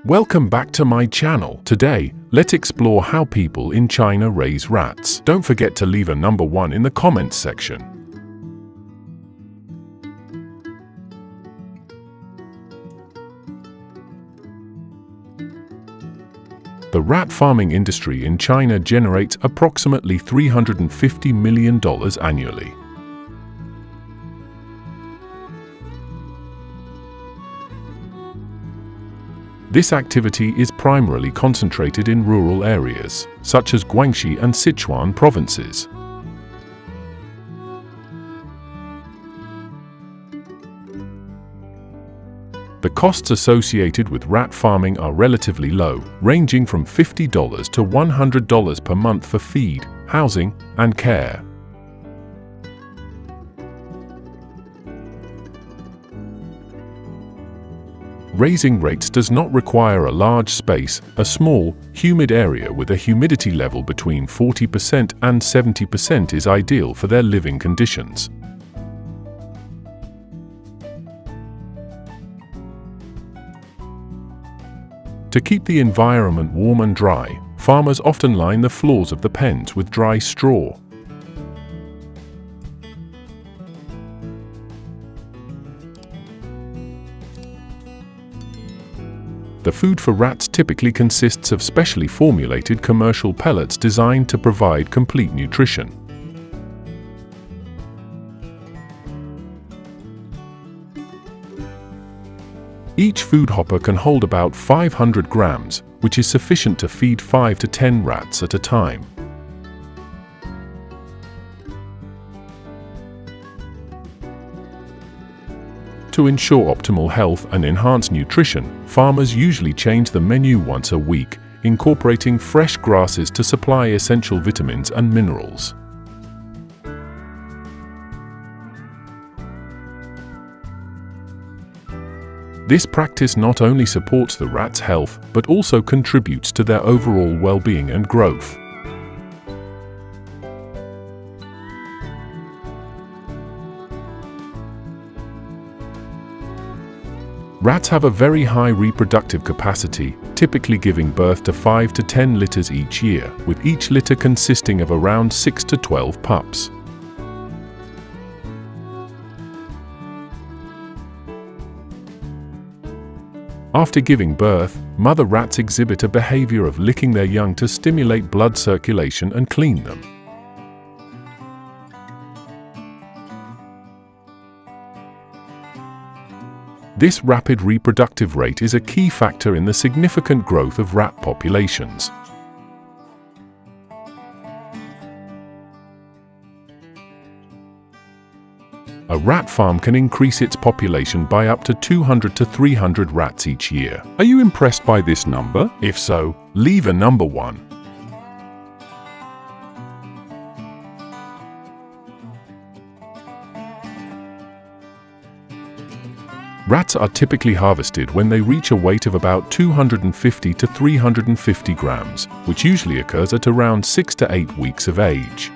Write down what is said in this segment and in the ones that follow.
Welcome back to my channel. Today, let's explore how people in China raise rats. Don't forget to leave a number 1 in the comments section. The rat farming industry in China generates approximately $350 million annually. This activity is primarily concentrated in rural areas, such as Guangxi and Sichuan provinces. The costs associated with rat farming are relatively low, ranging from $50 to $100 per month for feed, housing, and care. Raising rates does not require a large space. A small, humid area with a humidity level between 40% and 70% is ideal for their living conditions. To keep the environment warm and dry, farmers often line the floors of the pens with dry straw. The food for rats typically consists of specially formulated commercial pellets designed to provide complete nutrition. Each food hopper can hold about 500 grams, which is sufficient to feed 5 to 10 rats at a time. To ensure optimal health and enhance nutrition, farmers usually change the menu once a week, incorporating fresh grasses to supply essential vitamins and minerals. This practice not only supports the rats' health, but also contributes to their overall well-being and growth. Rats have a very high reproductive capacity, typically giving birth to 5 to 10 litters each year, with each litter consisting of around 6 to 12 pups. After giving birth, mother rats exhibit a behavior of licking their young to stimulate blood circulation and clean them. This rapid reproductive rate is a key factor in the significant growth of rat populations. A rat farm can increase its population by up to 200 to 300 rats each year. Are you impressed by this number? If so, leave a number 1. Rats are typically harvested when they reach a weight of about 250 to 350 grams, which usually occurs at around 6 to 8 weeks of age.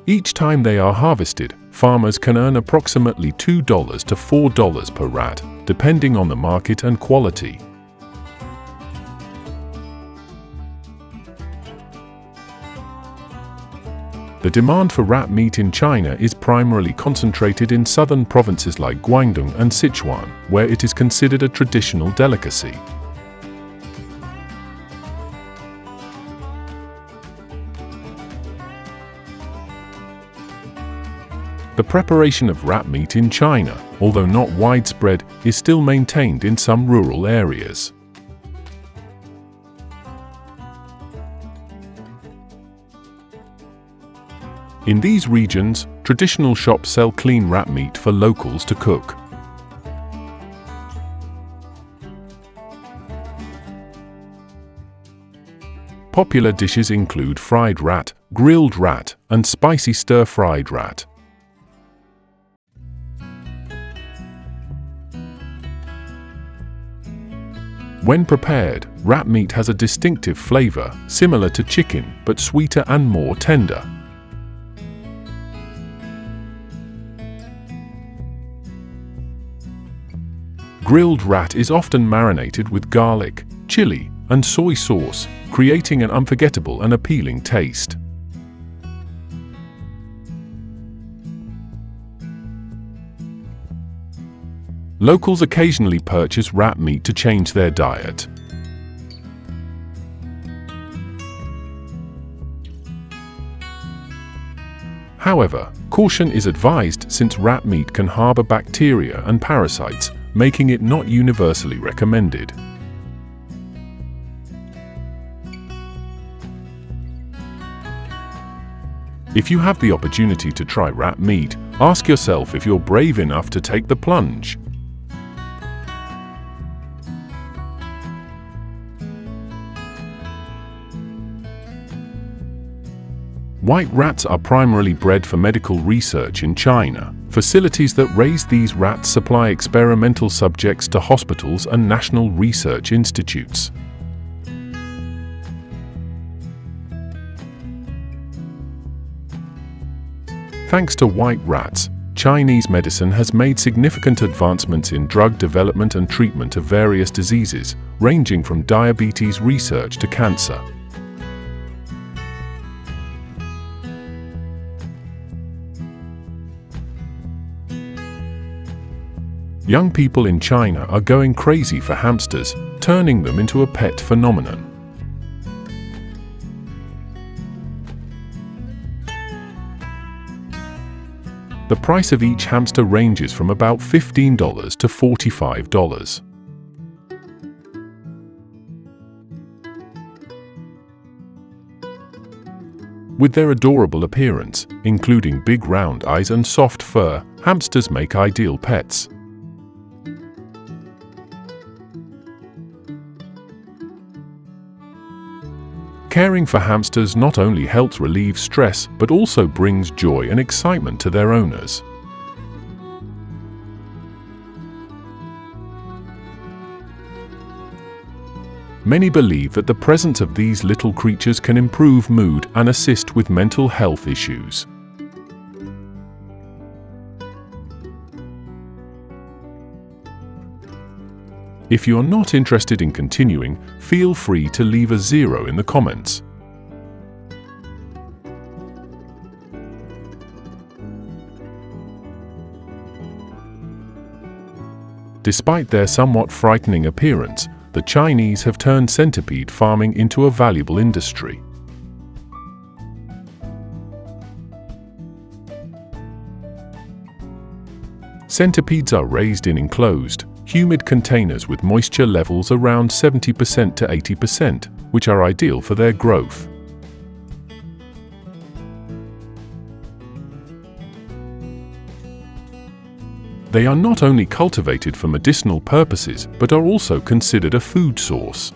Each time they are harvested, farmers can earn approximately $2 to $4 per rat, depending on the market and quality. The demand for rat meat in China is primarily concentrated in southern provinces like Guangdong and Sichuan, where it is considered a traditional delicacy. The preparation of rat meat in China, although not widespread, is still maintained in some rural areas. In these regions, traditional shops sell clean rat meat for locals to cook. Popular dishes include fried rat, grilled rat, and spicy stir-fried rat. When prepared, rat meat has a distinctive flavor, similar to chicken, but sweeter and more tender. Grilled rat is often marinated with garlic, chili, and soy sauce, creating an unforgettable and appealing taste. Locals occasionally purchase rat meat to change their diet. However, caution is advised since rat meat can harbor bacteria and parasites, making it not universally recommended. If you have the opportunity to try rat meat, ask yourself if you're brave enough to take the plunge. White rats are primarily bred for medical research in China. Facilities that raise these rats supply experimental subjects to hospitals and national research institutes. Thanks to white rats, Chinese medicine has made significant advancements in drug development and treatment of various diseases, ranging from diabetes research to cancer. Young people in China are going crazy for hamsters, turning them into a pet phenomenon. The price of each hamster ranges from about $15 to $45. With their adorable appearance, including big round eyes and soft fur, hamsters make ideal pets. Caring for hamsters not only helps relieve stress, but also brings joy and excitement to their owners. Many believe that the presence of these little creatures can improve mood and assist with mental health issues. If you are not interested in continuing, feel free to leave a 0 in the comments. Despite their somewhat frightening appearance, the Chinese have turned centipede farming into a valuable industry. Centipedes are raised in enclosed, humid containers with moisture levels around 70% to 80%, which are ideal for their growth. They are not only cultivated for medicinal purposes, but are also considered a food source.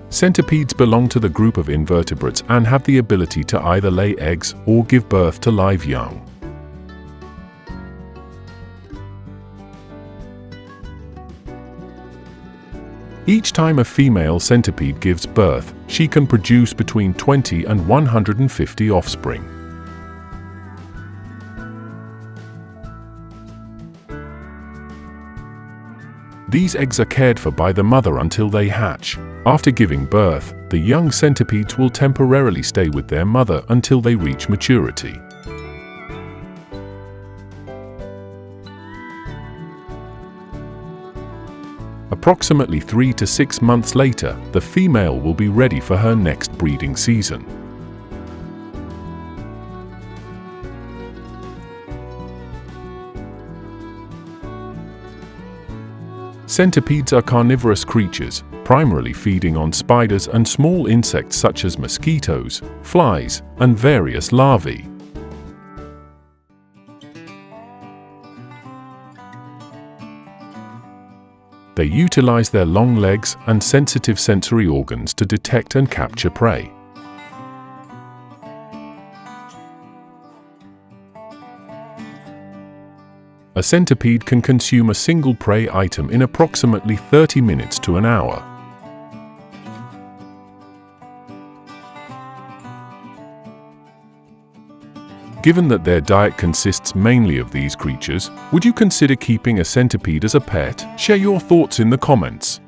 Centipedes belong to the group of invertebrates and have the ability to either lay eggs or give birth to live young. Each time a female centipede gives birth, she can produce between 20 and 150 offspring. These eggs are cared for by the mother until they hatch. After giving birth, the young centipedes will temporarily stay with their mother until they reach maturity. Approximately 3 to 6 months later, the female will be ready for her next breeding season. Centipedes are carnivorous creatures, primarily feeding on spiders and small insects such as mosquitoes, flies, and various larvae. They utilize their long legs and sensitive sensory organs to detect and capture prey. A centipede can consume a single prey item in approximately 30 minutes to an hour. Given that their diet consists mainly of these creatures, would you consider keeping a centipede as a pet? Share your thoughts in the comments.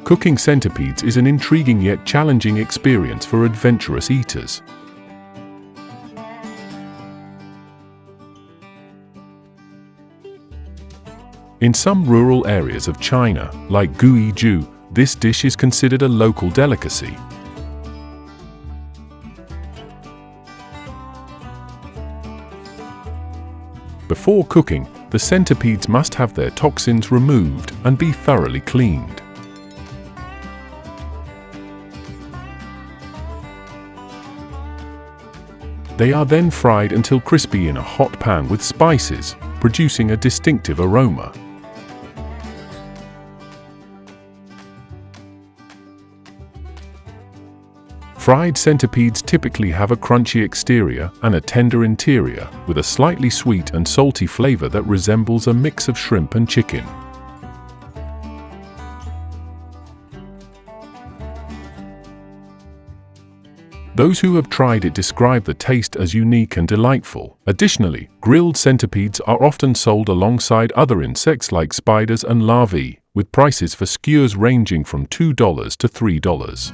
Cooking centipedes is an intriguing yet challenging experience for adventurous eaters. In some rural areas of China, like Guizhou, this dish is considered a local delicacy. Before cooking, the centipedes must have their toxins removed and be thoroughly cleaned. They are then fried until crispy in a hot pan with spices, producing a distinctive aroma. Fried centipedes typically have a crunchy exterior and a tender interior, with a slightly sweet and salty flavor that resembles a mix of shrimp and chicken. Those who have tried it describe the taste as unique and delightful. Additionally, grilled centipedes are often sold alongside other insects like spiders and larvae, with prices for skewers ranging from $2 to $3.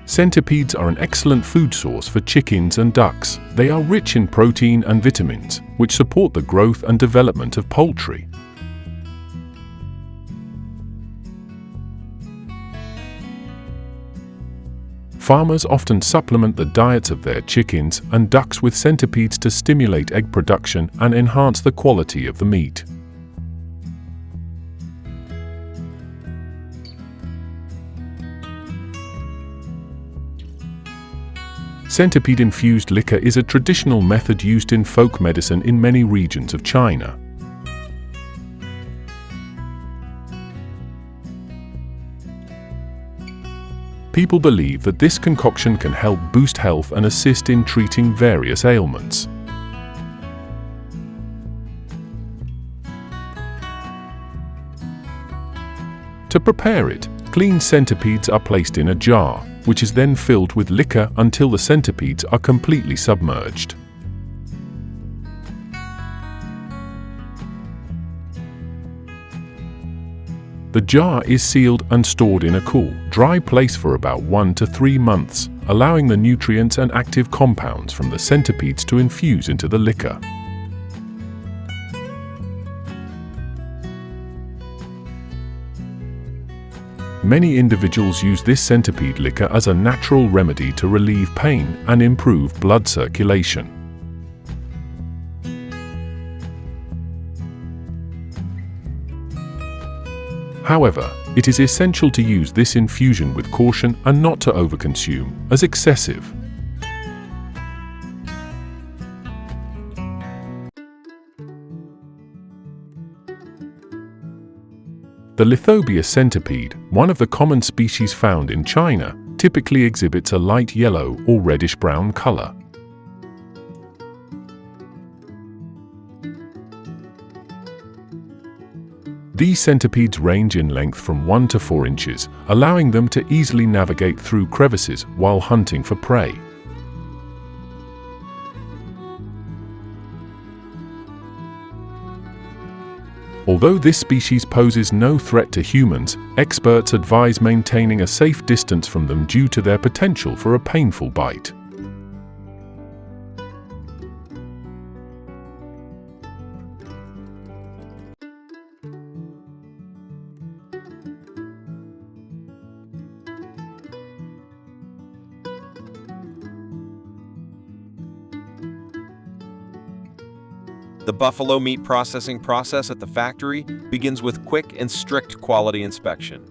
Centipedes are an excellent food source for chickens and ducks. They are rich in protein and vitamins, which support the growth and development of poultry. Farmers often supplement the diets of their chickens and ducks with centipedes to stimulate egg production and enhance the quality of the meat. Centipede-infused liquor is a traditional method used in folk medicine in many regions of China. People believe that this concoction can help boost health and assist in treating various ailments. To prepare it, clean centipedes are placed in a jar, which is then filled with liquor until the centipedes are completely submerged. The jar is sealed and stored in a cool, dry place for about 1 to 3 months, allowing the nutrients and active compounds from the centipedes to infuse into the liquor. Many individuals use this centipede liquor as a natural remedy to relieve pain and improve blood circulation. However, it is essential to use this infusion with caution and not to overconsume, as excessive. The Lithobius centipede, one of the common species found in China, typically exhibits a light yellow or reddish-brown color. These centipedes range in length from 1 to 4 inches, allowing them to easily navigate through crevices while hunting for prey. Although this species poses no threat to humans, experts advise maintaining a safe distance from them due to their potential for a painful bite. The buffalo meat processing process at the factory begins with quick and strict quality inspection.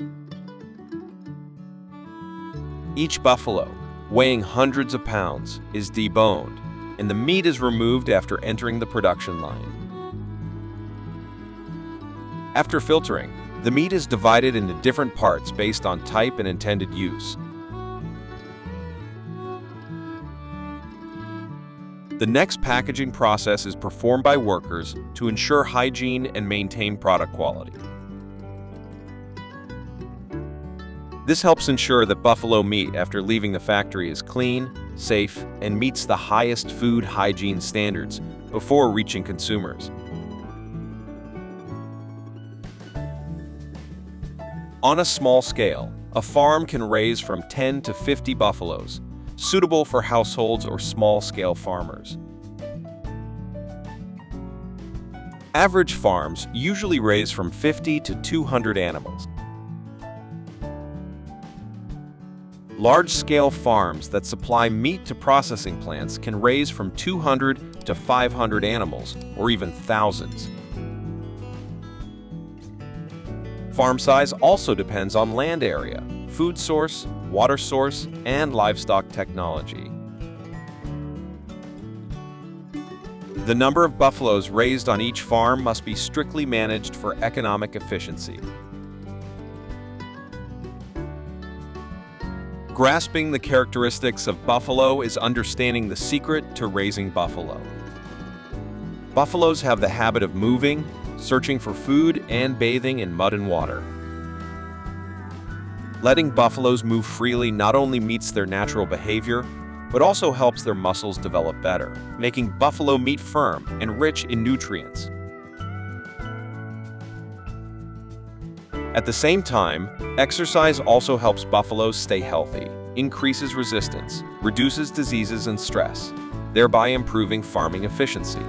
Each buffalo, weighing hundreds of pounds, is deboned, and the meat is removed after entering the production line. After filtering, the meat is divided into different parts based on type and intended use. The next packaging process is performed by workers to ensure hygiene and maintain product quality. This helps ensure that buffalo meat after leaving the factory is clean, safe, and meets the highest food hygiene standards before reaching consumers. On a small scale, a farm can raise from 10 to 50 buffaloes, suitable for households or small-scale farmers. Average farms usually raise from 50 to 200 animals. Large-scale farms that supply meat to processing plants can raise from 200 to 500 animals, or even thousands. Farm size also depends on land area, food source, water source, and livestock technology. The number of buffaloes raised on each farm must be strictly managed for economic efficiency. Grasping the characteristics of buffalo is understanding the secret to raising buffalo. Buffaloes have the habit of moving, searching for food, and bathing in mud and water. Letting buffaloes move freely not only meets their natural behavior, but also helps their muscles develop better, making buffalo meat firm and rich in nutrients. At the same time, exercise also helps buffaloes stay healthy, increases resistance, reduces diseases and stress, thereby improving farming efficiency.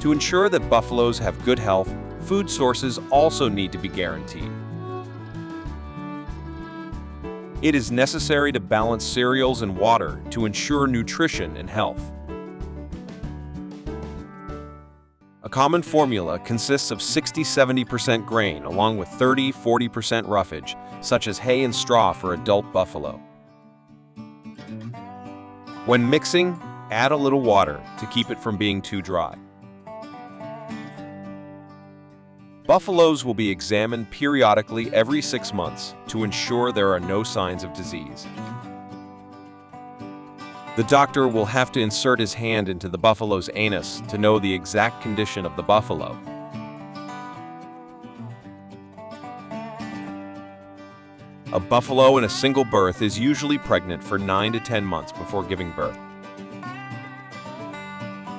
To ensure that buffaloes have good health, food sources also need to be guaranteed. It is necessary to balance cereals and water to ensure nutrition and health. A common formula consists of 60–70% grain along with 30–40% roughage, such as hay and straw for adult buffalo. When mixing, add a little water to keep it from being too dry. Buffaloes will be examined periodically every 6 months to ensure there are no signs of disease. The doctor will have to insert his hand into the buffalo's anus to know the exact condition of the buffalo. A buffalo in a single birth is usually pregnant for 9 to 10 months before giving birth.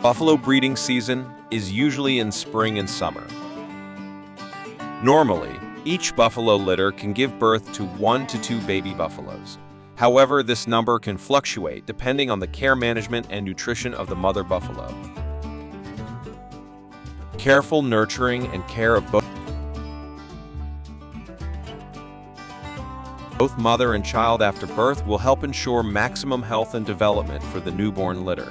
Buffalo breeding season is usually in spring and summer. Normally, each buffalo litter can give birth to 1 to 2 baby buffaloes. However, this number can fluctuate depending on the care management and nutrition of the mother buffalo. Careful nurturing and care of both mother and child after birth will help ensure maximum health and development for the newborn litter.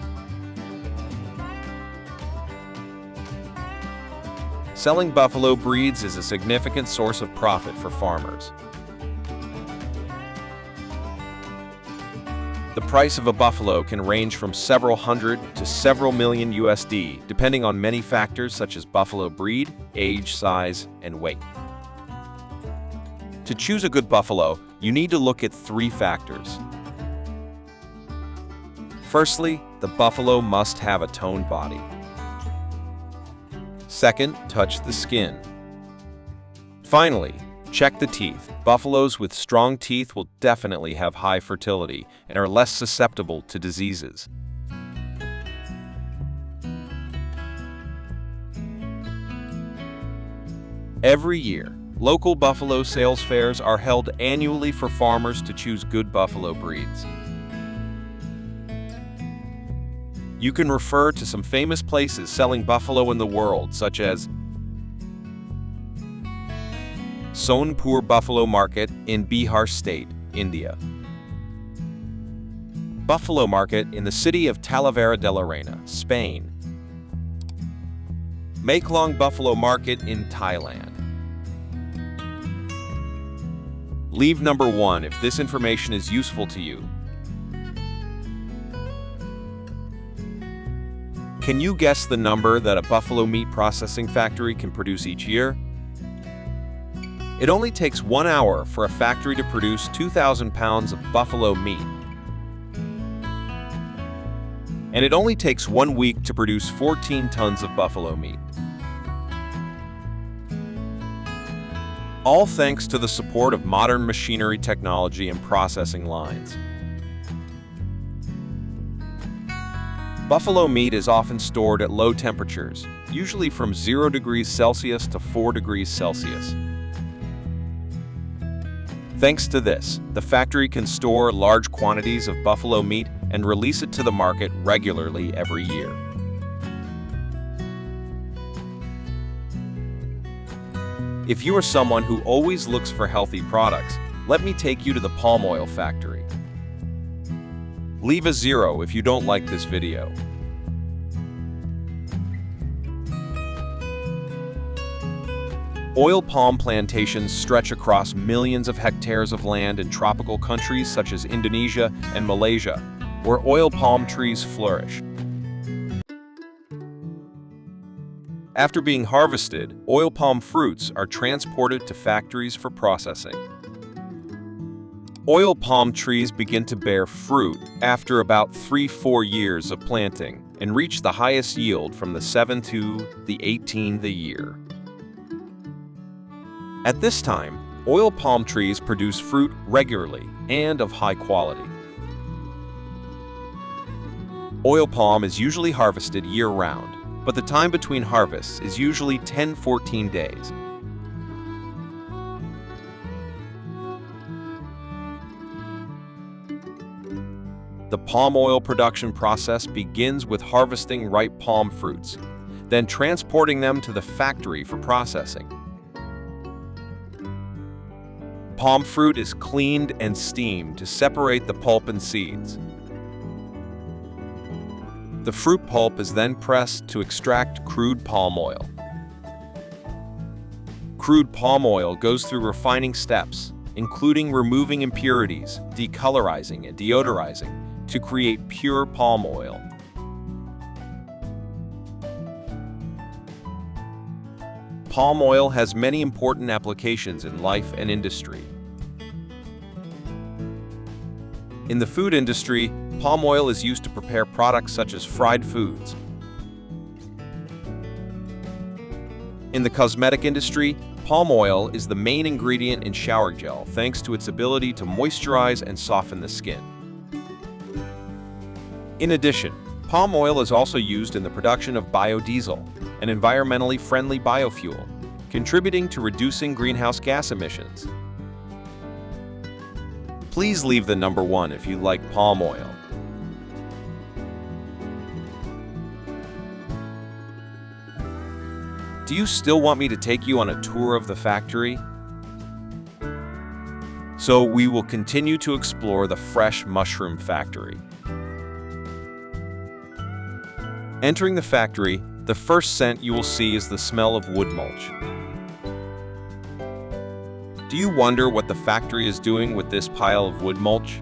Selling buffalo breeds is a significant source of profit for farmers. The price of a buffalo can range from several hundred to several million USD, depending on many factors such as buffalo breed, age, size, and weight. To choose a good buffalo, you need to look at 3 factors. Firstly, the buffalo must have a toned body. Second, touch the skin. Finally, check the teeth. Buffaloes with strong teeth will definitely have high fertility and are less susceptible to diseases. Every year, local buffalo sales fairs are held annually for farmers to choose good buffalo breeds. You can refer to some famous places selling buffalo in the world, such as Sonpur Buffalo Market in Bihar State, India. Buffalo Market in the city of Talavera de la Reina, Spain. Maeklong Buffalo Market in Thailand. Leave number 1 if this information is useful to you. Can you guess the number that a buffalo meat processing factory can produce each year? It only takes 1 hour for a factory to produce 2,000 pounds of buffalo meat. And it only takes 1 week to produce 14 tons of buffalo meat. All thanks to the support of modern machinery technology and processing lines. Buffalo meat is often stored at low temperatures, usually from 0 degrees Celsius to 4 degrees Celsius. Thanks to this, the factory can store large quantities of buffalo meat and release it to the market regularly every year. If you are someone who always looks for healthy products, let me take you to the palm oil factory. Leave a 0 if you don't like this video. Oil palm plantations stretch across millions of hectares of land in tropical countries such as Indonesia and Malaysia, where oil palm trees flourish. After being harvested, oil palm fruits are transported to factories for processing. Oil palm trees begin to bear fruit after about 3-4 years of planting and reach the highest yield from the 7th to the 18th year. At this time, oil palm trees produce fruit regularly and of high quality. Oil palm is usually harvested year-round, but the time between harvests is usually 10-14 days. The palm oil production process begins with harvesting ripe palm fruits, then transporting them to the factory for processing. Palm fruit is cleaned and steamed to separate the pulp and seeds. The fruit pulp is then pressed to extract crude palm oil. Crude palm oil goes through refining steps, including removing impurities, decolorizing, and deodorizing, to create pure palm oil. Palm oil has many important applications in life and industry. In the food industry, palm oil is used to prepare products such as fried foods. In the cosmetic industry, palm oil is the main ingredient in shower gel thanks to its ability to moisturize and soften the skin. In addition, palm oil is also used in the production of biodiesel, an environmentally friendly biofuel, contributing to reducing greenhouse gas emissions. Please leave the number 1 if you like palm oil. Do you still want me to take you on a tour of the factory? So we will continue to explore the fresh mushroom factory. Entering the factory, the first scent you will see is the smell of wood mulch. Do you wonder what the factory is doing with this pile of wood mulch?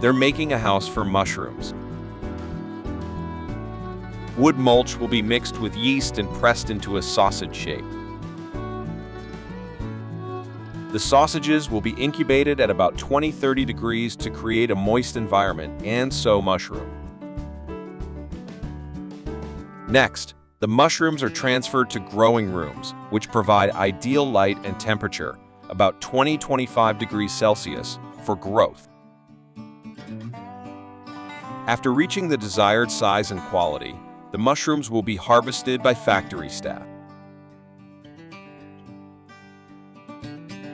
They're making a house for mushrooms. Wood mulch will be mixed with yeast and pressed into a sausage shape. The sausages will be incubated at about 20-30 degrees to create a moist environment and sow mushroom. Next, the mushrooms are transferred to growing rooms, which provide ideal light and temperature, about 20-25 degrees Celsius, for growth. After reaching the desired size and quality, the mushrooms will be harvested by factory staff.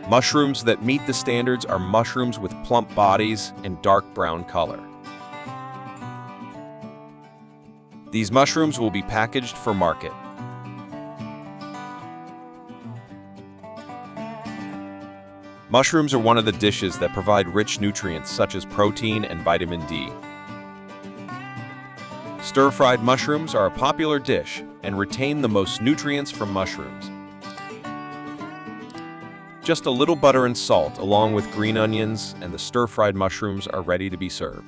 Mushrooms that meet the standards are mushrooms with plump bodies and dark brown color. These mushrooms will be packaged for market. Mushrooms are one of the dishes that provide rich nutrients such as protein and vitamin D. Stir-fried mushrooms are a popular dish and retain the most nutrients from mushrooms. Just a little butter and salt along with green onions and the stir-fried mushrooms are ready to be served.